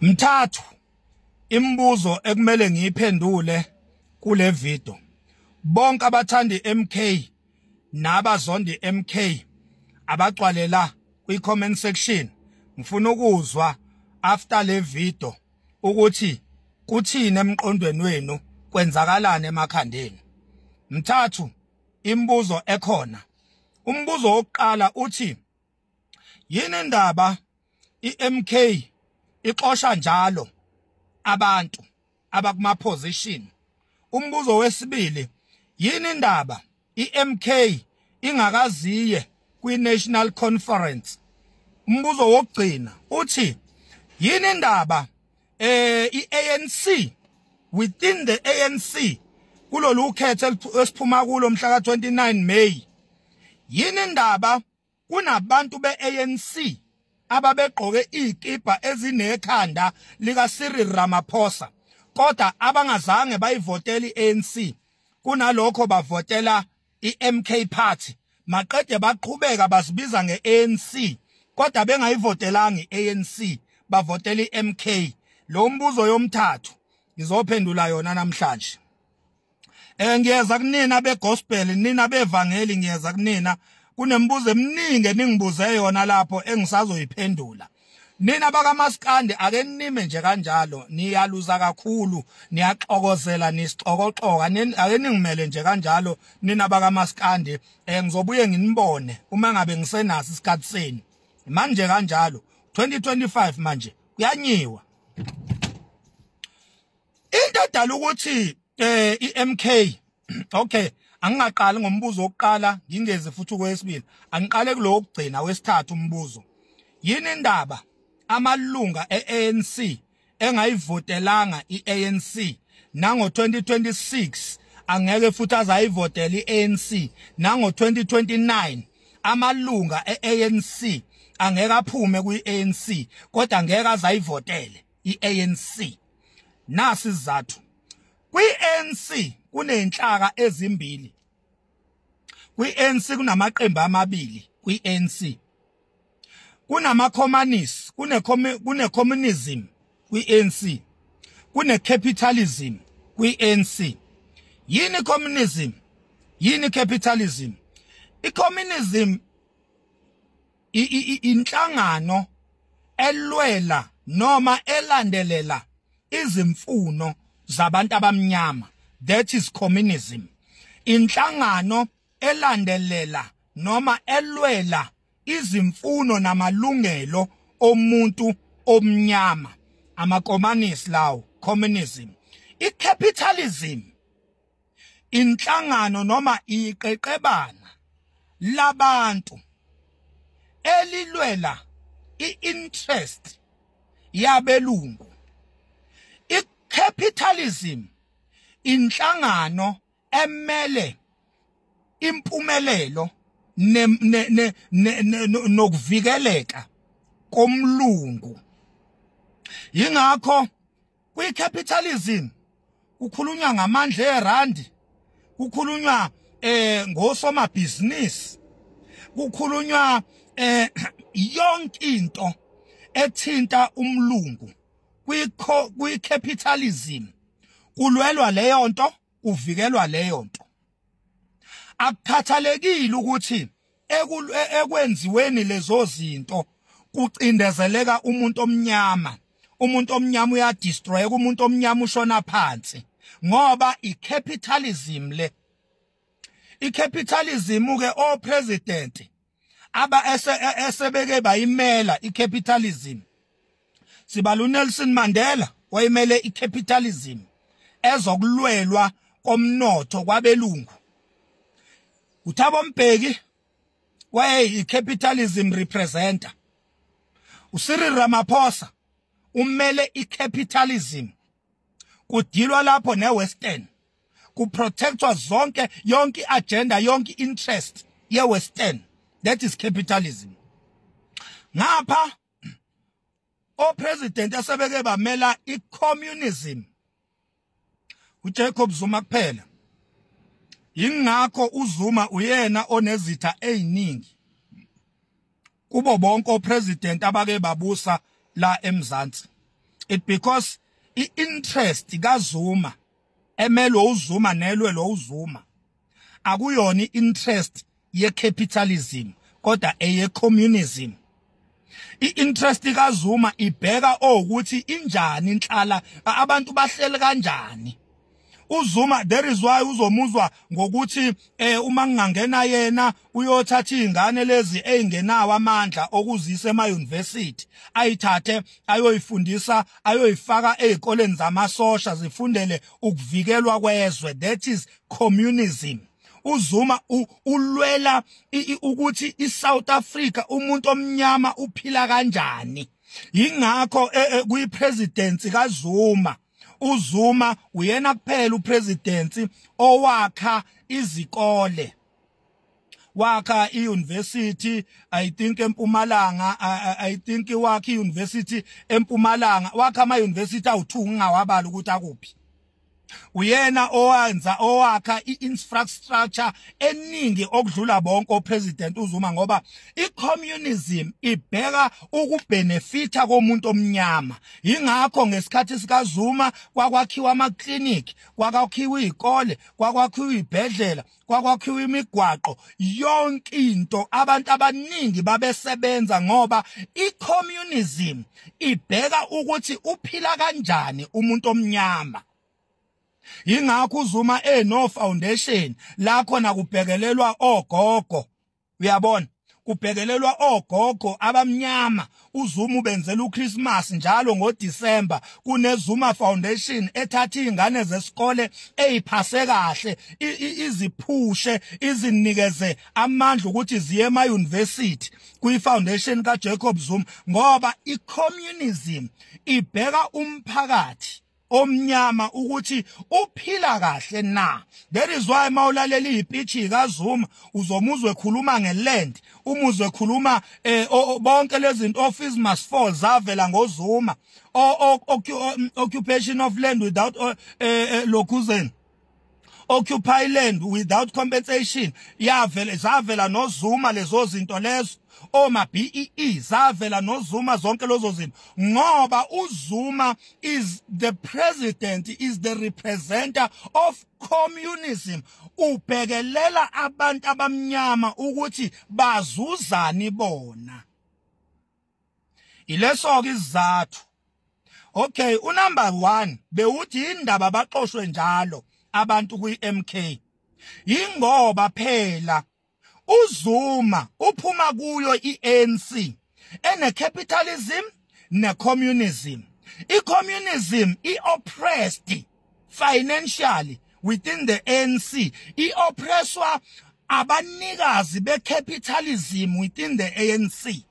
Mthathu imibuzo ekumele ngiyiphendule kule video. Bonke abathandi MK nabazondi MK abacwalela kwi-comment section. Ngifuna ukuzwa after le video ukuthi kuthini emqondweni wenu, kwenzakalani emakhandeni. Mthathu imibuzo ekhona. Umbuzo wokuqala uthi yini indaba iMK ixosha njalo abantu abakuma position. Umbuzo wesibili yini indaba iMK ingakaziye kwi-National Conference. Umbuzo wokugcina uthi yini indaba iANC within the ANC kulolu ukhetho esiphuma kulo mhla ka-29 May. Yini indaba kunabantu beANC ababegqoke izikipa ezinekhanda lika Cyril Ramaphosa kodwa abangazange bayivotela iANC, kunalokho bavotela iMK party, maqede baqhubeka basibiza ngeANC kodwa bengayivotelanga iANC bavotela iMK. Lo mbuzo yomthathu ngizophendula yona namhlanje. Ngiyeza kunina begospel, nina bevangeli, ngiyeza kunina kunembuzo eminingi eningibuze yona lapho engisazoyiphendula. Nina bakaMaskandi ake nime nje kanjalo, niyaluza kakhulu, niyaxokozela, nisixokoxoka, ake ningimele nje kanjalo nina bakaMaskandi. Ngizobuye nginibone uma ngabe ngisenaso isikhathi senu. Manje kanjalo 2025 manje kuyanyiwa. Into edala ukuthi iMK okay, angingaqali ngombuzo wokuqala ngingeze futhi kwesibili, angiqale kulo wokugcina wesithathu umbuzo. Yini indaba amalunga eANC engayivotelanga iANC nango 2026 angeke futhi azayivotela iANC, nango 2029 amalunga eANC angeke aphume kwiANC kodwa angeke azayivotele iANC. Nasi izathu. Kwi-ANC kunenhlaka ezimbili. Kwi-ANC kunamaqembu amabili kwi-ANC. Kunama-communists, kune-communism kwi-ANC. Kune-capitalism kwi-ANC. Yini communism? Yini capitalism? I-communism inhlangano elwela noma elandelela izimfuno zabantu abamnyama. That is communism. Inhlangano elandelela noma elwela izimfuno namalungelo omuntu omnyama. Ama-communists lawo, communism. I-capitalism inhlangano noma iqeqebana labantu elilwela i-interest yabelungu. I-capitalism inhlangano emele impumelelo nokuvikeleka komlungu. Yingakho kwi-capitalism kukhulunywa ngamandla erandi, kukhulunywa ngosomabhizinisi, kukhulunywa yonke into ethinta umlungu. Kwi-capitalism kulwelwa leyo nto, kuvikelwa leyo nto. Akukhathalekile ukuthi ekwenziweni lezo zinto kucindezeleka umuntu omnyama. Umuntu omnyama uyadestroy, umuntu omnyama ushona phansi ngoba i-capitalism le. I-capitalism ke o-president aba esebeke bayimela i-capitalism. Sibala uNelson Mandela wayimele i-capitalism ezokulwelwa komnotho kwabelungu. uThabo Mbeki wayi-capitalism representer. uCyril Ramaphosa umele i-capitalism. Kudilwa lapho ne-Western, kuprotectwa zonke yonke agenda, yonke interest ye-Western. That is capitalism. Ngapha o-president asebeke bamela i-communism, uJacob Zuma kuphela. Yingakho uZuma uyena onezitha eziningi kubo bonke o-president abake babusa la eMzansi. it because i-interest kaZuma emelo uZuma nelwe lo uZuma akuyona i-interest ye-capitalism kodwa eye-communism. I-interest kaZuma ibheka ukuthi injani inhlala abantu bahlele kanjani. uZuma there is why uzomuzwa ngokuthi uma ngingangena yena uyothatha izingane lezi ezingenawo amandla okuzisa ema-university ayithathe ayoyifundisa ayoyifaka ezikoleni zamasosha zifundele ukuvikelwa kwezwe. That is communism. uZuma ulwela ukuthi iSouth Africa umuntu omnyama uphila kanjani. Yingakho kuyipresidency kaZuma uZuma uyena kuphela upresidency owakha izikole, wakha iuniversity I think eMpumalanga, I think wakha iuniversity eMpumalanga, wakha ama university awu2 ngingawabala ukuthi akuphi. Uyena owakha i-infrastructure eningi okudlula bonke opresident uZuma ngoba i-communism ibheka ukubenefita komuntu omnyama. Yingakho ngesikhathi sikaZuma kwakwakhiwa ama-clinic, kwakwakhiwa izikole, kwakwakhiwa izibhedlela, kwakwakhiwa imigwaqo, yonke into abantu abaningi babesebenza ngoba i-communism ibheka ukuthi uphila kanjani umuntu omnyama. Yingakho uZuma no foundation la khona kubhekelelwa ogogo. Uyabona kubhekelelwa ogogo abamnyama. uZuma ubenzela uChristmas njalo ngoDisemba kuneZuma Foundation ethatha izingane zesikole eziphase kahle iziphushe izinikeze amandla ukuthi ziye ema-university kwi-foundation kaJacob Zuma ngoba i-communism ibheka umphakathi omnyama ukuthi uphila kahle na. That is why mawulalela izipitchi kaZuma uzomuzwe ekhuluma ngeland, umuzwe ekhuluma bonke lezi zinto office must fall zavela ngoZuma, occupation of land without lokuzen, occupy land without compensation zavela noZuma lezo zinto lezo. Oma BEE zavela noZuma zonke lezo zinto ngoba uZuma is the president, is the representative of communism. Ubhekelela abantu abamnyama ukuthi bazuzani bona. Ileso ke izathu. Okay, unumber 1 bewuthi indaba baxoshwe njalo abantu kwi-MK. Yingoba phela uZuma uphuma kuyo i-ANC ene-capitalism ne-communism. I-communism i-oppressed financially within the ANC. I-oppresswa abanikazi be-capitalism within the ANC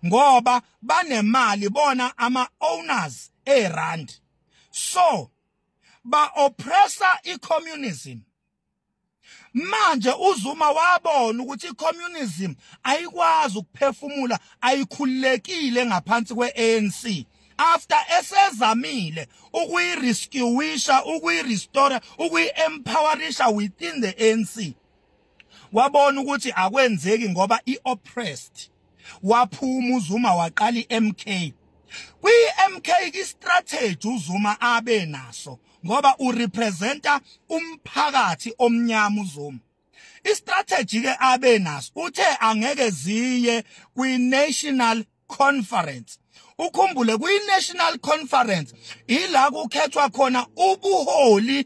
ngoba banemali bona ama-owners e-rand. So ba-oppressa i-communism. Manje uZuma wabona ukuthi i-communism ayikwazi ukuphefumula, ayikhulekile ngaphansi kwe-ANC. After esezamile ukuyi-rescueisha, ukuyi-restore, ukuyi-empowerisha within the ANC, wabona ukuthi akwenzeki ngoba i-oppressed. Waphuma uZuma waqala i-MK. Kwi-MK i-strategy uZuma abe naso ngoba urepresenta umphakathi omnyama uZuma. I-strategy ke abe naso uthe angeke ziye kwi-national conference. Ukhumbule kwi-national conference ila kukhethwa khona ubuholi,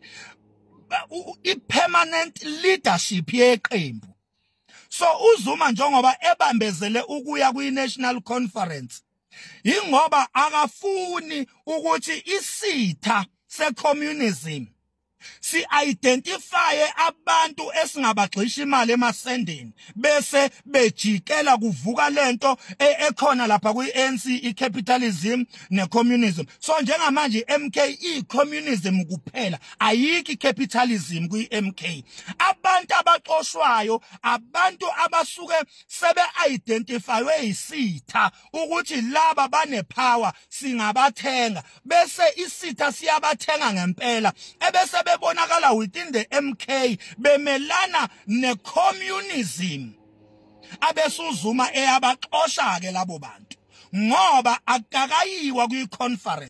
i-permanent leadership yeqembu. So uZuma njengoba ebambezele ukuya kwi-national conference ingoba akafuni ukuthi isitha se-communism si-identifye abantu esingabagxisha imali emasendeni bese bejikela kuvuka lento ekhona lapha kwi-ANC, i-capitalism ne-communism. So njengamanje i-MK i-communism kuphela, ayikho i-capitalism kwi-MK. Abantu abaxoshwayo abantu abasuke sebe-identifywe isitha ukuthi laba banepower singabathenga bese isitha siyabathenga ngempela ebese bebonakala within the MK bemelana ne-communism. AbesuZuma eyabaxosha ke labo bantu ngoba akakayiwa kwi-conference.